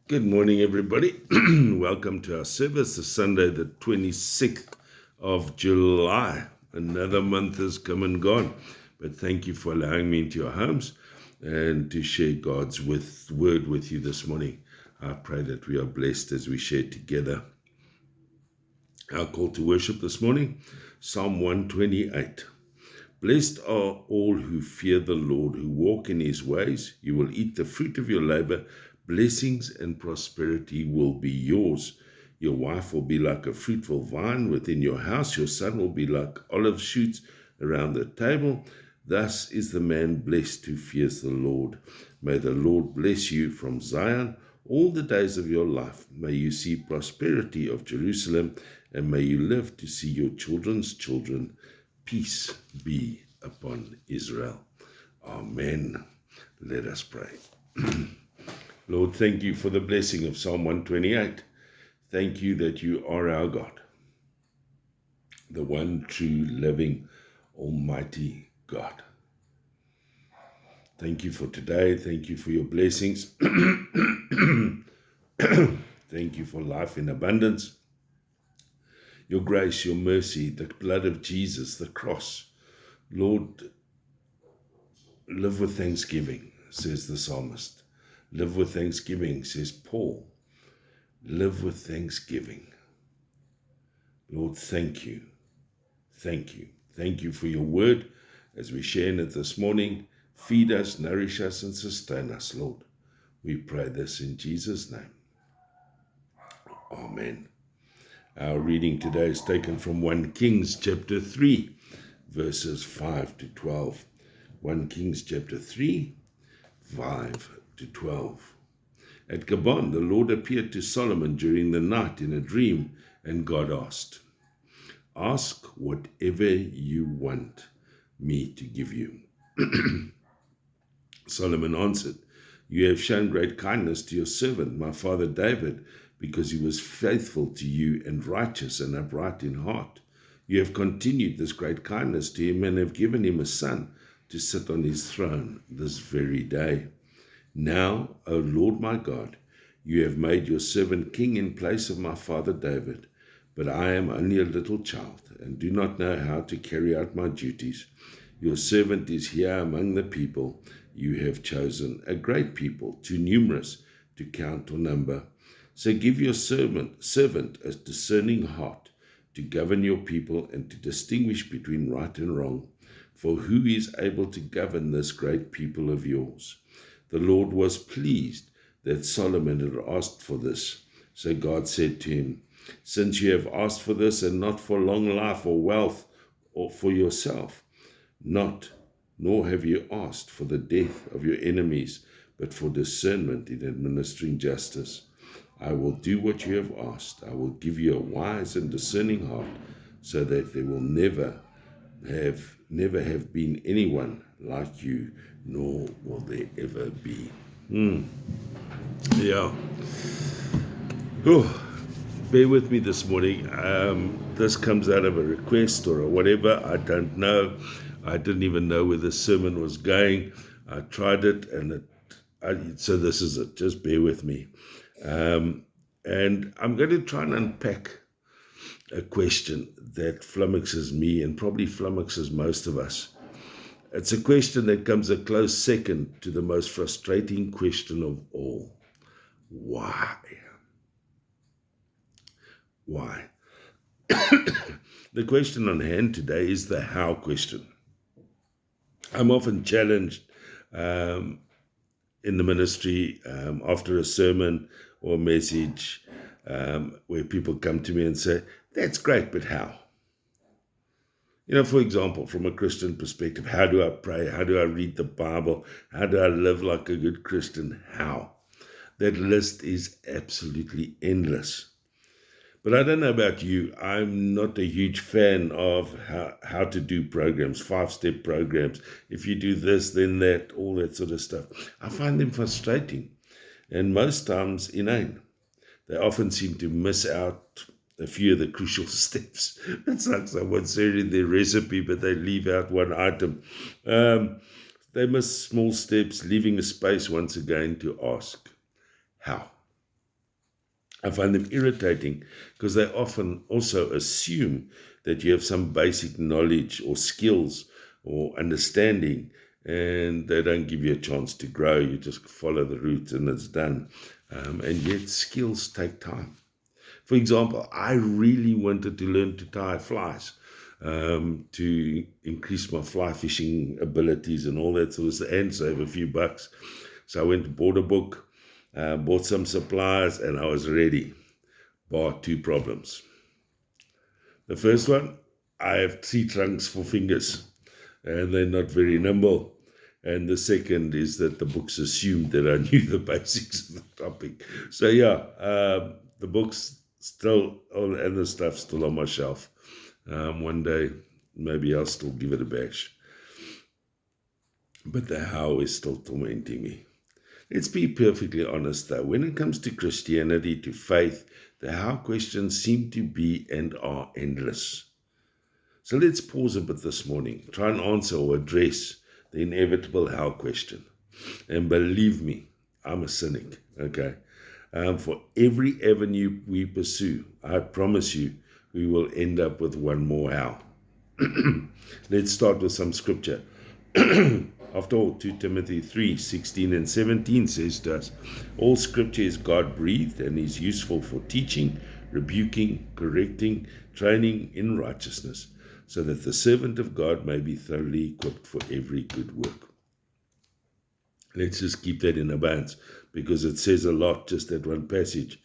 Good morning, everybody. Welcome to our service, this Sunday, the 26th of July. Another month has come and gone, but thank you for allowing me into your homes and to share God's word with you this morning. I pray that we are blessed as we share together. Our call to worship this morning, Psalm 128. Blessed are all who fear the Lord, who walk in his ways. You will eat the fruit of your labor. Blessings and prosperity will be yours. Your wife will be like a fruitful vine within your house. Your son will be like olive shoots around the table. Thus is the man blessed who fears the Lord. May the Lord bless you from Zion all the days of your life. May you see prosperity of Jerusalem, and may you live to see your children's children. Peace be upon Israel. Amen. Let us pray. Lord, thank you for the blessing of Psalm 128. Thank you that you are our God, the one true, living, almighty God. Thank you for today. Thank you for your blessings. Thank you for life in abundance, your grace, your mercy, the blood of Jesus, the cross. Lord, live with thanksgiving, says the psalmist. Live with thanksgiving, says Paul. Live with thanksgiving. Lord, thank you. Thank you. Thank you for your word as we share in it this morning. Feed us, nourish us, and sustain us, Lord. We pray this in Jesus' name. Amen. Our reading today is taken from 1 Kings chapter 3, verses 5 to 12. 1 Kings chapter 3, 5 to 12. At Gabon, the Lord appeared to Solomon during the night in a dream, and God asked, "Ask whatever you want me to give you." Solomon answered, "You have shown great kindness to your servant, my father David, because he was faithful to you and righteous and upright in heart. You have continued this great kindness to him and have given him a son to sit on his throne this very day. Now, O Lord my God, you have made your servant king in place of my father David, but I am only a little child and do not know how to carry out my duties. Your servant is here among the people you have chosen, a great people, too numerous to count or number. So give your servant a discerning heart to govern your people and to distinguish between right and wrong. For who is able to govern this great people of yours?" The Lord was pleased that Solomon had asked for this. So God said to him, "Since you have asked for this and not for long life or wealth or for yourself, nor have you asked for the death of your enemies, but for discernment in administering justice, I will do what you have asked. I will give you a wise and discerning heart, so that there will never have been anyone like you, nor will there ever be." Yeah. Oh, bear with me this morning. This comes out of a request or a whatever. I don't know. I didn't even know where the sermon was going. I tried it, so this is it. Just bear with me. And I'm going to try and unpack a question that flummoxes me and probably flummoxes most of us. It's a question that comes a close second to the most frustrating question of all. Why? Why? The question on hand today is the how question. I'm often challenged in the ministry after a sermon or message where people come to me and say, "That's great, but how?" For example, from a Christian perspective, how do I pray? How do I read the Bible? How do I live like a good Christian? How? That list is absolutely endless. But I don't know about you. I'm not a huge fan of how to do programs, 5-step programs. If you do this, then that, all that sort of stuff. I find them frustrating and most times inane. They often seem to miss out a few of the crucial steps. It's like someone sharing their recipe, but they leave out one item. They miss small steps, leaving a space once again to ask, how? I find them irritating because they often also assume that you have some basic knowledge or skills or understanding, and they don't give you a chance to grow. You just follow the route and it's done. And yet skills take time. For example, I really wanted to learn to tie flies, to increase my fly fishing abilities and all that sort of stuff, and save a few bucks. So I went to bought a book, bought some supplies, and I was ready. Bar two problems. The first one, I have tree trunks for fingers, and they're not very nimble. And the second is that the books assumed that I knew the basics of the topic. So yeah, the books still, and the stuff still on my shelf. One day, maybe I'll still give it a bash. But the how is still tormenting me. Let's be perfectly honest though. When it comes to Christianity, to faith, the how questions seem to be and are endless. So let's pause a bit this morning, try and answer or address the inevitable how question. And believe me, I'm a cynic, okay? For every avenue we pursue, I promise you, we will end up with one more how. Let's start with some scripture. After all, 2 Timothy 3:16 and 17 says to us, all scripture is God-breathed and is useful for teaching, rebuking, correcting, training in righteousness, so that the servant of God may be thoroughly equipped for every good work. Let's just keep that in abeyance, because it says a lot, just that one passage.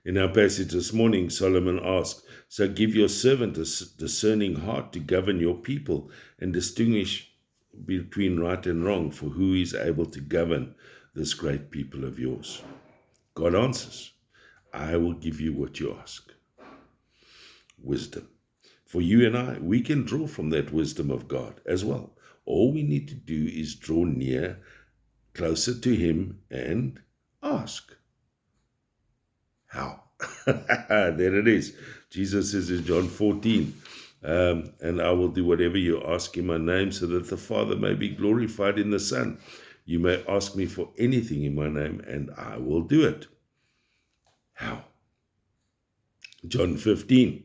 In our passage this morning, Solomon asked, so give your servant a discerning heart to govern your people and distinguish between right and wrong, for who is able to govern this great people of yours? God answers, I will give you what you ask. Wisdom. For you and I, we can draw from that wisdom of God as well. All we need to do is draw near, closer to Him, and ask. How? There it is. Jesus says in John 14, and I will do whatever you ask in my name, so that the Father may be glorified in the Son. You may ask me for anything in my name, and I will do it. How? John 16,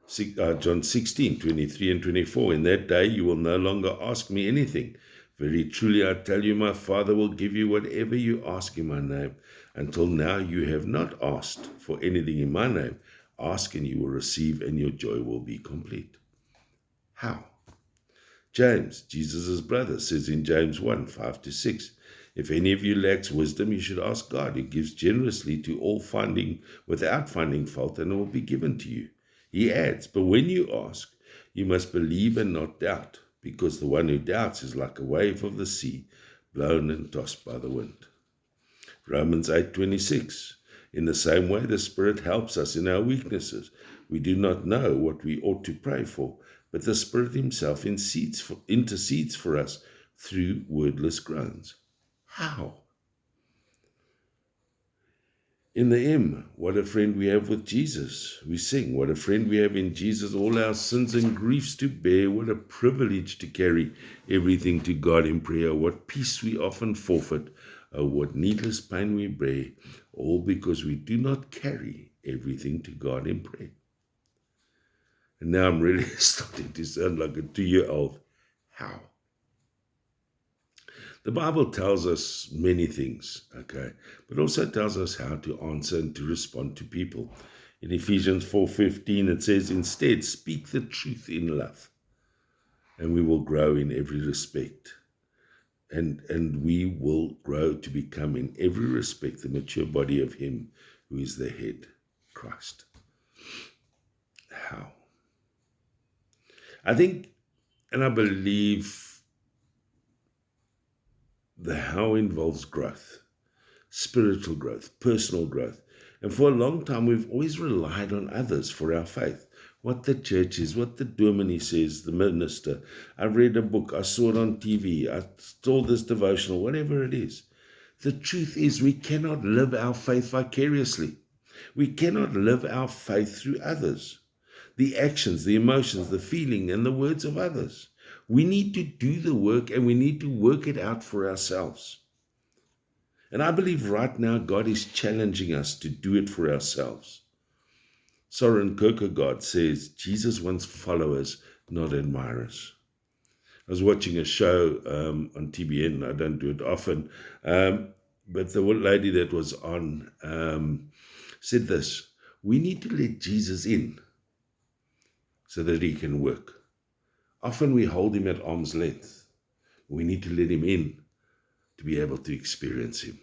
23 and 24. In that day you will no longer ask me anything. Very truly I tell you, my Father will give you whatever you ask in my name. Until now you have not asked for anything in my name. Ask and you will receive, and your joy will be complete. How? James, Jesus' brother, says in James 1, 5-6, if any of you lacks wisdom, you should ask God, who gives generously to all without finding fault, and it will be given to you. He adds, but when you ask, you must believe and not doubt, because the one who doubts is like a wave of the sea, blown and tossed by the wind. Romans 8:26. In the same way, the Spirit helps us in our weaknesses. We do not know what we ought to pray for, but the Spirit Himself intercedes for us through wordless groans. How? In the hymn, what a friend we have with Jesus, we sing, what a friend we have in Jesus, all our sins and griefs to bear. What a privilege to carry everything to God in prayer. What peace we often forfeit. Oh, what needless pain we bear, all because we do not carry everything to God in prayer. And now I'm really starting to sound like a 2-year-old. How? The Bible tells us many things, okay, but also tells us how to answer and to respond to people. In Ephesians 4:15, it says, instead, speak the truth in love, and we will grow in every respect. And we will grow to become in every respect the mature body of Him who is the head, Christ. How? I think, and I believe, the how involves growth, spiritual growth, personal growth. And for a long time, we've always relied on others for our faith. What the church is, what the dominie says, the minister. I read a book, I saw it on TV, I saw this devotional, whatever it is. The truth is, we cannot live our faith vicariously. We cannot live our faith through others. The actions, the emotions, the feeling, and the words of others. We need to do the work, and we need to work it out for ourselves. And I believe right now God is challenging us to do it for ourselves. Soren Kierkegaard says, Jesus wants followers, not admirers. I was watching a show on TBN. I don't do it often. But the lady that was on said this: we need to let Jesus in so that he can work. Often we hold him at arm's length. We need to let him in to be able to experience him.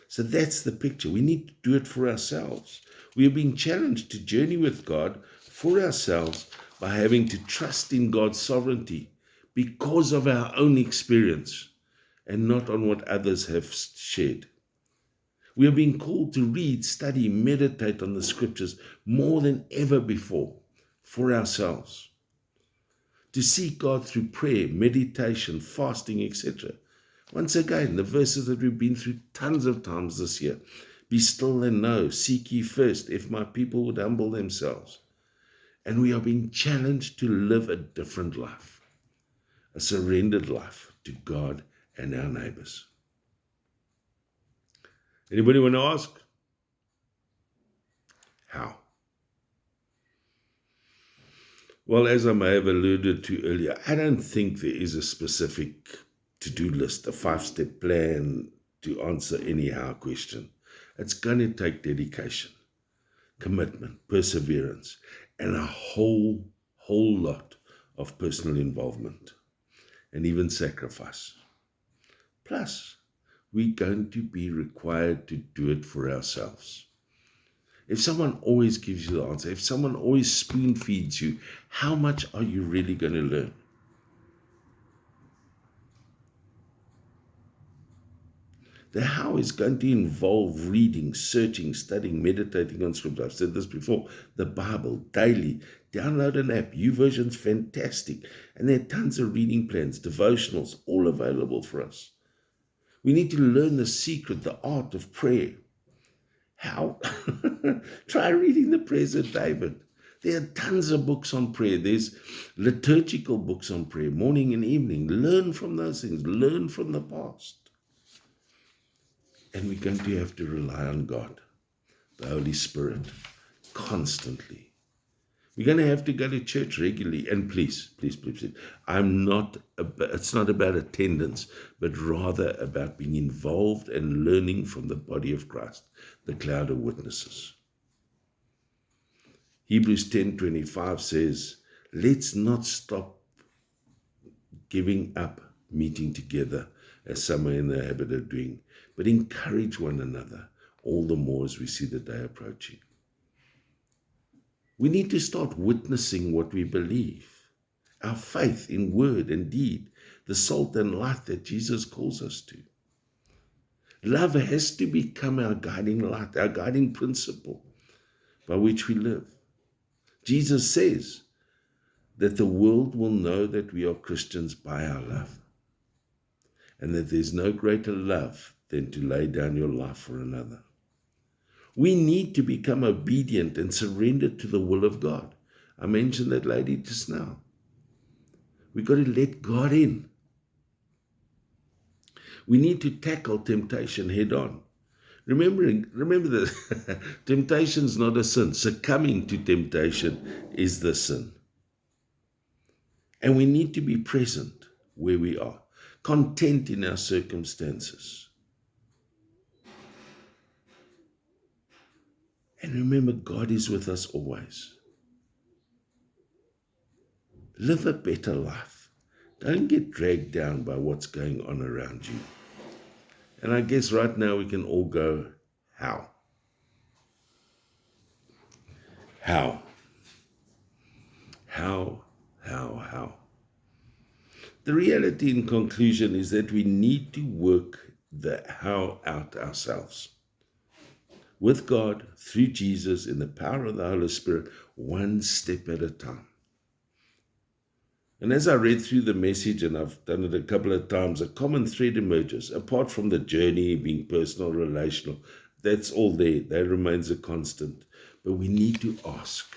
So that's the picture. We need to do it for ourselves. We are being challenged to journey with God for ourselves by having to trust in God's sovereignty because of our own experience and not on what others have shared. We are being called to read, study, meditate on the scriptures more than ever before for ourselves. To seek God through prayer, meditation, fasting, etc. Once again, the verses that we've been through tons of times this year. Be still and know, seek ye first, if my people would humble themselves. And we are being challenged to live a different life, a surrendered life to God and our neighbors. Anybody want to ask? How? Well, as I may have alluded to earlier, I don't think there is a specific to-do list, a 5-step plan to answer any how question. It's going to take dedication, commitment, perseverance, and a whole lot of personal involvement and even sacrifice. Plus, we're going to be required to do it for ourselves. If someone always gives you the answer, if someone always spoon feeds you, how much are you really going to learn? The how is going to involve reading, searching, studying, meditating on scripture. I've said this before, the Bible, daily. Download an app. YouVersion's fantastic. And there are tons of reading plans, devotionals, all available for us. We need to learn the secret, the art of prayer. How? Try reading the prayers of David. There are tons of books on prayer. There's liturgical books on prayer, morning and evening. Learn from those things. Learn from the past. And we're going to have to rely on God, the Holy Spirit, constantly. We're going to have to go to church regularly. And please, it's not about attendance, but rather about being involved and learning from the body of Christ, the cloud of witnesses. Hebrews 10:25 says, let's not stop giving up meeting together as some are in the habit of doing, but encourage one another, all the more as we see the day approaching. We need to start witnessing what we believe, our faith in word and deed, the salt and light that Jesus calls us to. Love has to become our guiding light, our guiding principle by which we live. Jesus says that the world will know that we are Christians by our love, and that there's no greater love than to lay down your life for another. We need to become obedient and surrendered to the will of God. I mentioned that lady just now. We've got to let God in. We need to tackle temptation head on. Remember that temptation is not a sin. Succumbing to temptation is the sin. And we need to be present where we are, content in our circumstances. And remember, God is with us always. Live a better life. Don't get dragged down by what's going on around you. And I guess right now we can all go, how? How? How? The reality in conclusion is that we need to work the how out ourselves. With God, through Jesus, in the power of the Holy Spirit, one step at a time. And as I read through the message, and I've done it a couple of times, a common thread emerges. Apart from the journey being personal, relational, that's all there. That remains a constant. But we need to ask.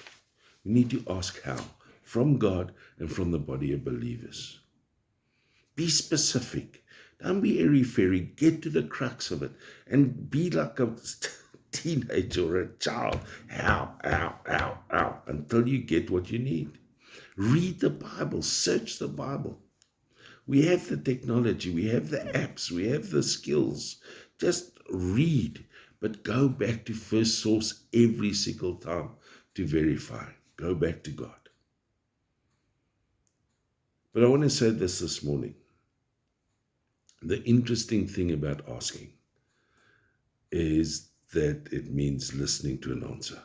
We need to ask how. From God and from the body of believers. Be specific. Don't be airy-fairy. Get to the crux of it and be like a teenager or a child. Ow, until you get what you need. Read the Bible. Search the Bible. We have the technology. We have the apps. We have the skills. Just read, but go back to first source every single time to verify. Go back to God. But I want to say this morning. The interesting thing about asking is that it means listening to an answer.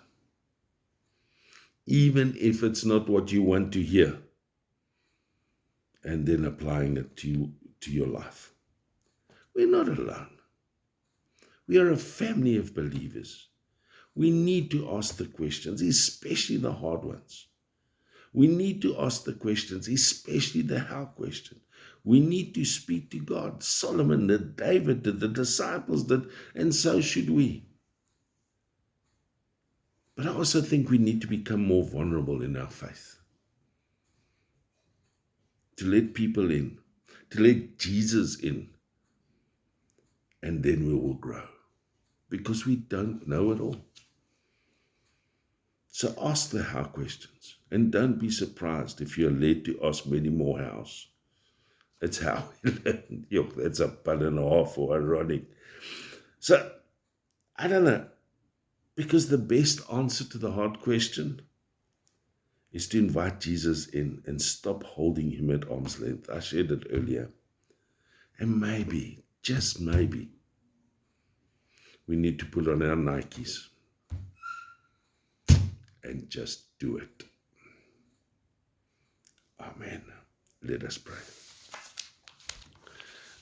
Even if it's not what you want to hear, and then applying it to your life. We're not alone. We are a family of believers. We need to ask the questions, especially the hard ones. We need to ask the questions, especially the how question. We need to speak to God. Solomon did, David did, the disciples did, and so should we. But I also think we need to become more vulnerable in our faith. To let people in, to let Jesus in, and then we will grow. Because we don't know it all. So ask the how questions, and don't be surprised if you're led to ask many more hows. That's how we learn. That's a pun and a half or ironic. So, I don't know, because the best answer to the hard question is to invite Jesus in and stop holding him at arm's length. I shared it earlier. And maybe, just maybe, we need to put on our Nikes and just do it. Amen. Let us pray.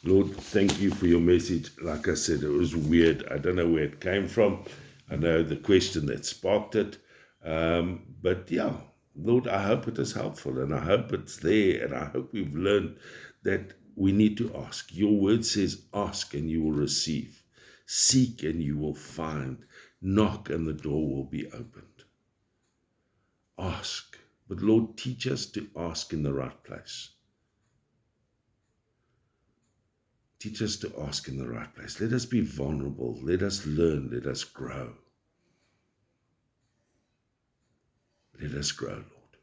Lord, thank you for your message. Like I said, it was weird. I don't know where it came from. I know the question that sparked it. But yeah, Lord, I hope it is helpful, and I hope it's there, and I hope we've learned that we need to ask. Your word says, ask and you will receive. Seek and you will find. Knock and the door will be opened. Ask. But Lord, teach us to ask in the right place. Teach us to ask in the right place. Let us be vulnerable. Let us learn. Let us grow. Let us grow, Lord.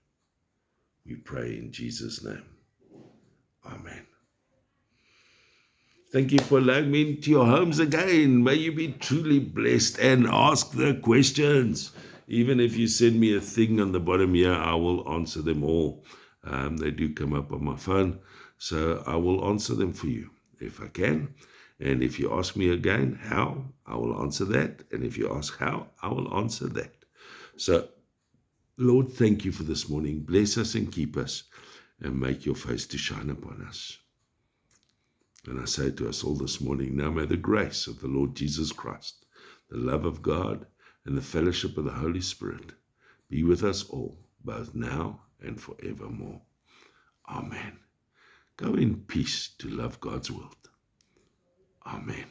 We pray in Jesus' name. Amen. Thank you for allowing me into your homes again. May you be truly blessed and ask the questions. Even if you send me a thing on the bottom here, I will answer them all. They do come up on my phone, so I will answer them for you if I can. And if you ask me again, how, I will answer that. And if you ask how, I will answer that. So, Lord, thank you for this morning. Bless us and keep us, and make your face to shine upon us. And I say to us all this morning, now may the grace of the Lord Jesus Christ, the love of God, and the fellowship of the Holy Spirit be with us all, both now and forevermore. Amen. Go in peace to love God's world. Amen.